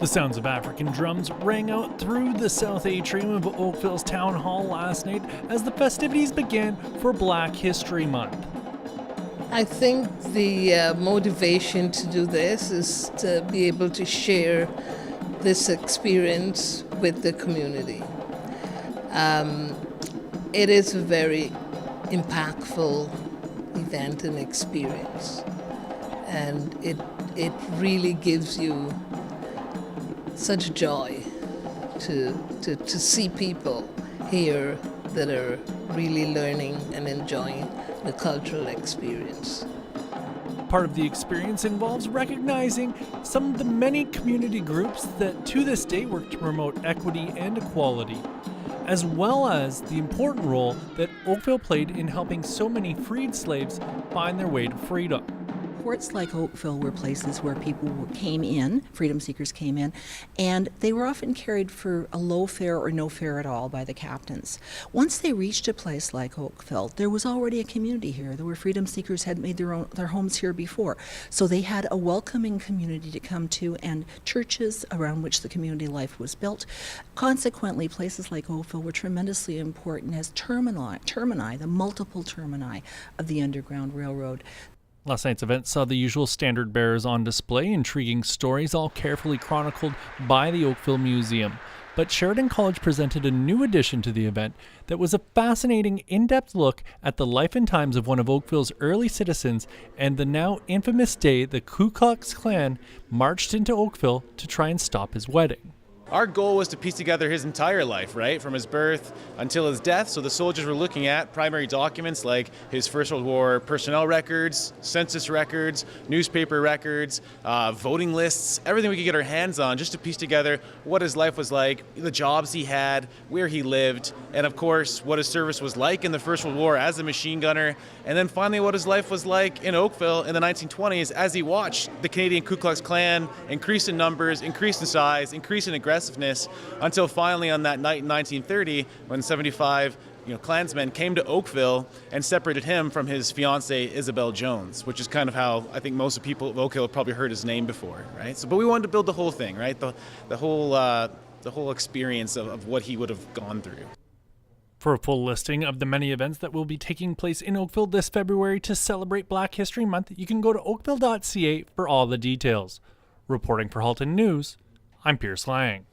The sounds of African drums rang out through the South Atrium of Oakville's Town Hall last night as the festivities began for Black History Month. I think the motivation to do this is to be able to share this experience with the community. It is a very impactful event and experience, and it really gives you such joy to see people here that are really learning and enjoying the cultural experience. Part of the experience involves recognizing some of the many community groups that to this day work to promote equity and equality, as well as the important role that Oakville played in helping so many freed slaves find their way to freedom. Ports like Oakville were places where people came in, freedom seekers came in, and they were often carried for a low fare or no fare at all by the captains. Once they reached a place like Oakville, there was already a community here. There were freedom seekers had made their homes here before. So they had a welcoming community to come to and churches around which the community life was built. Consequently, places like Oakville were tremendously important as termini, the multiple termini of the Underground Railroad. Last night's event saw the usual standard bearers on display, intriguing stories all carefully chronicled by the Oakville Museum. But Sheridan College presented a new addition to the event that was a fascinating, in-depth look at the life and times of one of Oakville's early citizens and the now infamous day the Ku Klux Klan marched into Oakville to try and stop his wedding. Our goal was to piece together his entire life, right, from his birth until his death. So the soldiers were looking at primary documents like his First World War personnel records, census records, newspaper records, voting lists, everything we could get our hands on just to piece together what his life was like, the jobs he had, where he lived, and of course what his service was like in the First World War as a machine gunner, and then finally what his life was like in Oakville in the 1920s as he watched the Canadian Ku Klux Klan increase in numbers, increase in size, increase in aggressiveness, until finally on that night in 1930 when 75 Klansmen came to Oakville and separated him from his fiancée Isabel Jones, which is kind of how I think most of people of Oakville have probably heard his name before, right? So, but we wanted to build the whole thing, right? The whole experience of what he would have gone through. For a full listing of the many events that will be taking place in Oakville this February to celebrate Black History Month, you can go to oakville.ca for all the details. Reporting for Halton News, I'm Pierce Lang.